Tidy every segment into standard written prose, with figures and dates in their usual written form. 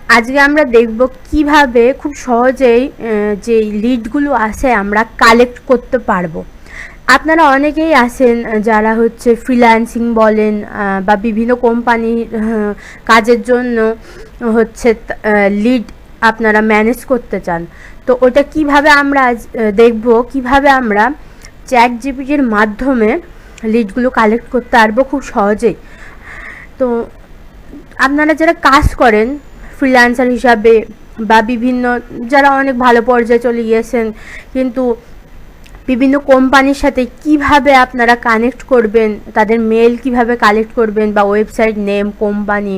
আজকে আমরা দেখব কিভাবে খুব সহজেই যে লিডগুলো আছে আমরা কালেক্ট করতে পারবো। আপনারা অনেকেই আছেন যারা হচ্ছে ফ্রিল্যান্সিং বলেন বা বিভিন্ন কোম্পানির কাজের জন্য হচ্ছে লিড আপনারা ম্যানেজ করতে চান। তো ওটা কিভাবে আমরা দেখব কিভাবে আমরা চ্যাট জিপিটির মাধ্যমে লিডগুলো কালেক্ট করতে পারবো খুব সহজেই। তো আপনারা যারা কাজ করেন ফ্রিল্যান্সার হিসাবে বা বিভিন্ন যারা অনেক ভালো পর্যায়ে চলে গিয়েছেন, কিন্তু বিভিন্ন কোম্পানির সাথে কিভাবে আপনারা কানেক্ট করবেন, তাদের মেল কিভাবে কালেক্ট করবেন বা website name, company,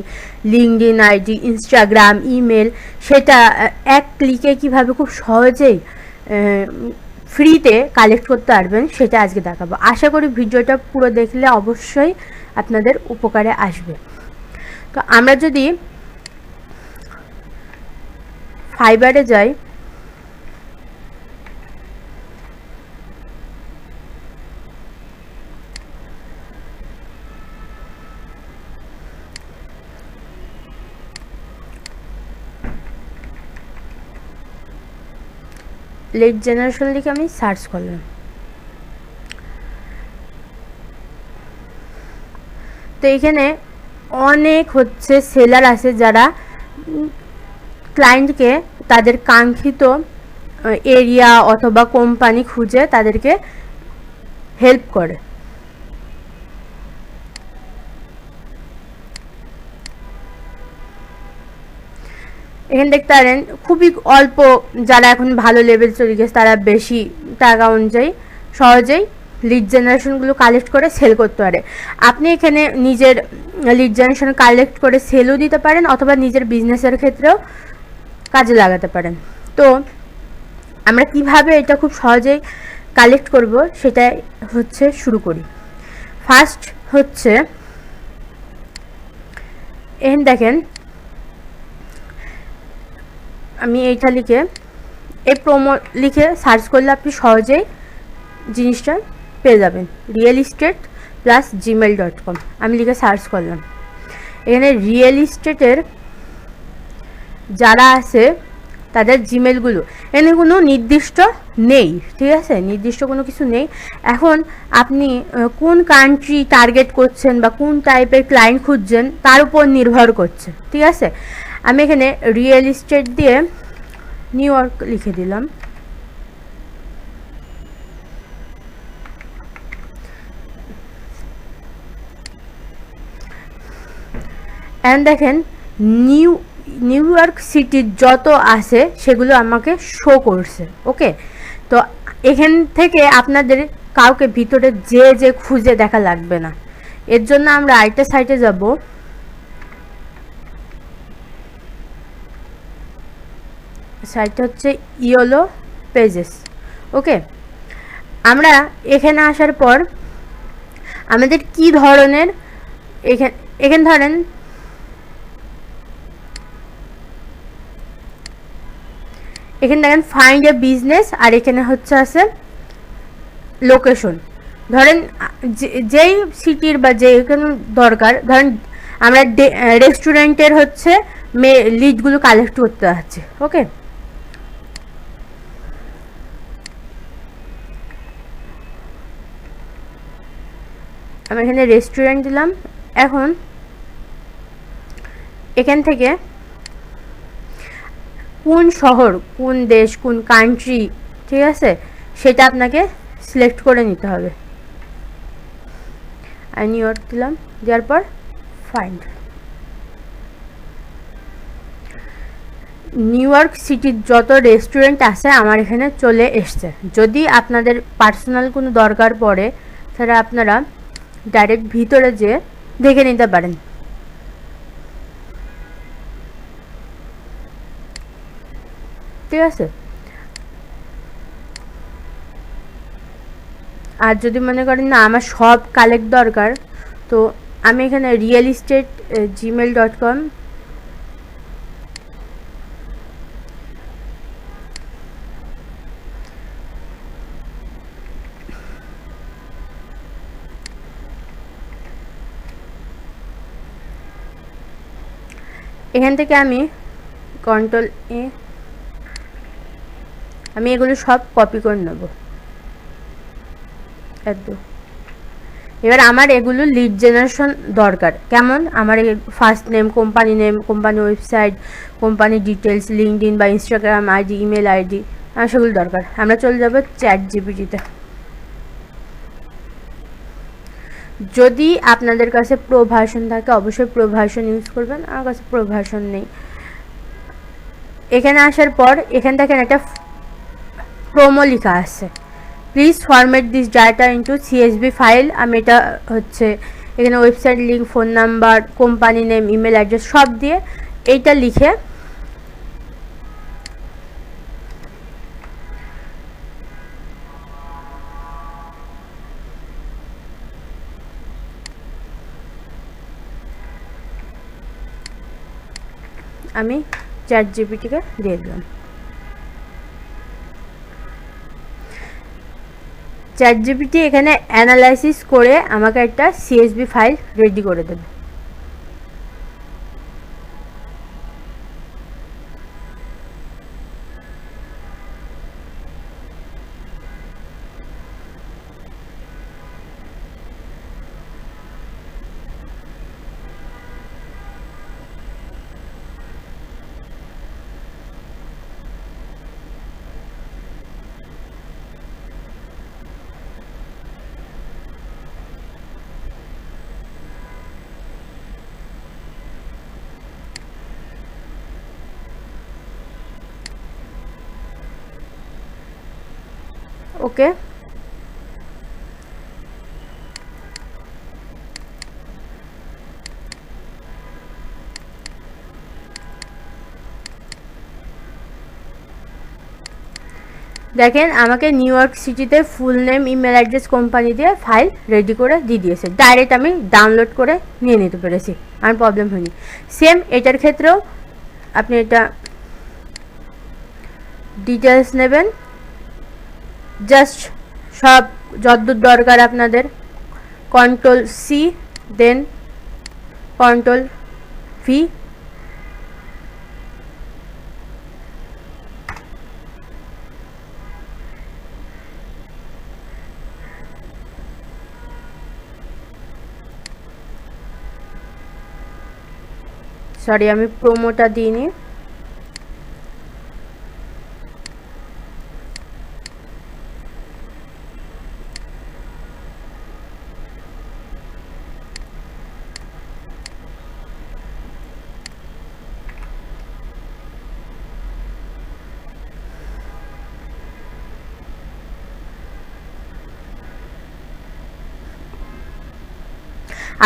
LinkedIn ID, Instagram, email, সেটা এক ক্লিকে কিভাবে খুব সহজেই ফ্রিতে কালেক্ট করতে পারবেন সেটা আজকে দেখাবো। আশা করি ভিডিওটা পুরো দেখলে অবশ্যই আপনাদের উপকারে আসবে। তো আমরা যদি ফাইবারে যাই, লিড জেনারেশন লিখে আমি সার্চ করলাম। তো এখানে অনেক হচ্ছে সেলার আছে যারা ক্লায়েন্টকে তাদের কাঙ্ক্ষিত এরিয়া অথবা কোম্পানি খুঁজে তাদেরকে হেল্প করে। এখানে দেখতে পারেন খুবই অল্প যারা এখন ভালো লেভেল চলে গেছে তারা বেশি টাকা অনুযায়ী সহজেই লিড জেনারেশনগুলো কালেক্ট করে সেল করতে পারে। আপনি এখানে নিজের লিড জেনারেশন কালেক্ট করে সেলও দিতে পারেন অথবা নিজের বিজনেসের ক্ষেত্রেও কাজে লাগাতে পারেন। তো আমরা কিভাবে এটা খুব সহজেই কালেক্ট করব সেটা হচ্ছে শুরু করি। ফার্স্ট হচ্ছে এখানে দেখেন আমি এইটা লিখে এই প্রোমো লিখে সার্চ করলে আপনি সহজেই জিনিসটা পেয়ে যাবেন। রিয়েল এস্টেট প্লাস gmail.com আমি লিখে সার্চ করলাম। এখানে রিয়েল এস্টেটের যারা আছে তাদের জিমেলগুলো এখানে কোনো নির্দিষ্ট নেই, ঠিক আছে, নির্দিষ্ট কোনো কিছু নেই। এখন আপনি কোন কান্ট্রি টার্গেট করছেন বা কোন টাইপের ক্লায়েন্ট খুঁজছেন তার উপর নির্ভর করছে, ঠিক আছে। আমি এখানে রিয়েল এস্টেট দিয়ে নিউ ইয়র্ক লিখে দিলাম। এন্ড দেখেন নিউ ইয়র্ক সিটির যত আছে সেগুলো আমাকে শো করছে। ওকে, তো এখান থেকে আপনাদের কাউকে ভিতরে যে খুঁজে দেখা লাগবে না। এর জন্য আমরা আরেকটা সাইটে যাব, সাইটটা হচ্ছে ইয়োলো পেজেস। ওকে, আমরা এখানে আসার পর আমাদের কি ধরনের এখানে ধরেন এখানে দেখেন ফাইন্ড এ বিজনেস আর এখানে হচ্ছে আছে লোকেশন। ধরেন যেই সিটির বা যেখানে দরকার, ধরেন আমরা রেস্টুরেন্টের হচ্ছে লিডগুলো কালেক্ট করতে যাচ্ছি। ওকে, আমি এখানে রেস্টুরেন্ট দিলাম। এখন এখান থেকে কোন শহর, কোন দেশ, কোন কান্ট্রি, ঠিক আছে, সেটা আপনাকে সিলেক্ট করে নিতে হবে। আর নিউ ইয়র্ক দিলাম, দেওয়ার পর ফাইন্ড। নিউ ইয়র্ক সিটির যত রেস্টুরেন্ট আছে আমার এখানে চলে এসছে। যদি আপনাদের পার্সোনাল কোনো দরকার পড়ে তাহলে আপনারা ডাইরেক্ট ভিতরে যেয়ে দেখে নিতে পারেন। ঠিক আছে, আর যদি মনে করেন না আমার সব কালেক্ট দরকার, তো আমি এখানে রিয়েল এস্টেট gmail.com এখান থেকে আমি Ctrl+A, আমি এগুলো সব কপি করে নেব। এবার আমার এগুলো লিড জেনারেশন দরকার। কেমন? আমার first name, company name, company website, company details, LinkedIn বা ইনস্টাগ্রাম আইডি, ইমেল আইডি, আমার সেগুলো দরকার। আমরা চলে যাব ChatGPT-তে। যদি আপনাদের কাছে প্রো ভার্সন থাকে অবশ্যই প্রো ভার্সন ইউজ করবেন, আমার কাছে প্রো ভার্সন নেই। এখানে আসার পর এখান থেকে একটা প্রোমো লেখা আছে, please format this data into CSV file. আমি এটা হচ্ছে এখানে website link, phone number, company name, email address সব দিয়ে এইটা লিখে আমি ChatGPT-কে দিয়ে দিলাম। ChatGPT এখানে অ্যানালাইসিস করে আমাকে একটা CSV ফাইল রেডি করে দেবে। ওকে, দেখেন আমাকে নিউ ইয়র্ক সিটিতে full name, email address, company দিয়ে ফাইল রেডি করে দিয়ে দিয়েছে। ডাইরেক্ট আমি ডাউনলোড করে নিয়ে নিতে পেরেছি, আমার প্রবলেম হয়নি। সেম এটার ক্ষেত্রেও আপনি এটা ডিটেলস নেবেন, জাস্ট সব যতদূর দরকার আপনাদের Ctrl+C, দেন Ctrl+V, সরি আমি প্রোমোটা দিইনি।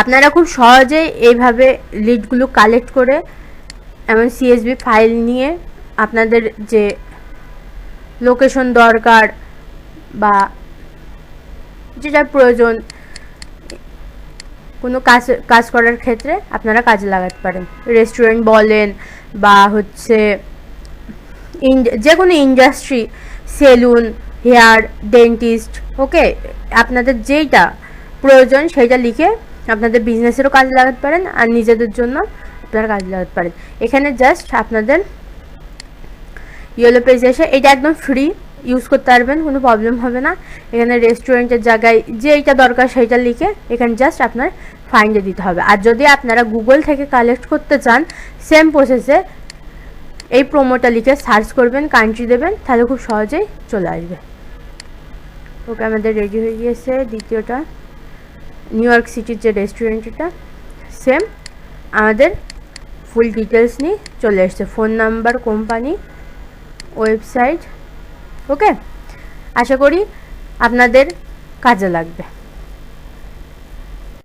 আপনারা খুব সহজেই এইভাবে লিডগুলো কালেক্ট করে এমন সিএসভি ফাইল নিয়ে আপনাদের যে লোকেশন দরকার বা যেটা প্রয়োজন কোনো কাজ করার ক্ষেত্রে আপনারা কাজে লাগাতে পারেন। রেস্টুরেন্ট বলেন বা হচ্ছে যে কোনো ইন্ডাস্ট্রি, সেলুন, হেয়ার, ডেন্টিস্ট, ওকে, আপনাদের যেইটা প্রয়োজন সেইটা লিখে আপনাদের বিজনেসেরও কাজে লাগাতে পারেন আর নিজেদের জন্য আপনারা কাজে লাগাতে পারেন। এখানে জাস্ট আপনাদের ইয়েলো পেজ এসে এটা একদম ফ্রি ইউজ করতে পারবেন, কোনো প্রবলেম হবে না। এখানে রেস্টুরেন্টের জায়গায় যেইটা দরকার সেইটা লিখে এখানে জাস্ট আপনার ফাইন্ডে দিতে হবে। আর যদি আপনারা গুগল থেকে কালেক্ট করতে চান সেম প্রসেসে এই প্রোমোটা লিখে সার্চ করবেন, কান্ট্রি দেবেন, তাহলে খুব সহজেই চলে আসবে। ওকে, আমাদের রেডি হয়ে গিয়েছে দ্বিতীয়টা, নিউ ইয়র্ক সিটির যে রেস্টুরেন্টটা, সেম আমাদের ফুল ডিটেলস নিয়ে চলে এসছে, ফোন নাম্বার, কোম্পানি, ওয়েবসাইট। ওকে, আশা করি আপনাদের কাজে লাগবে।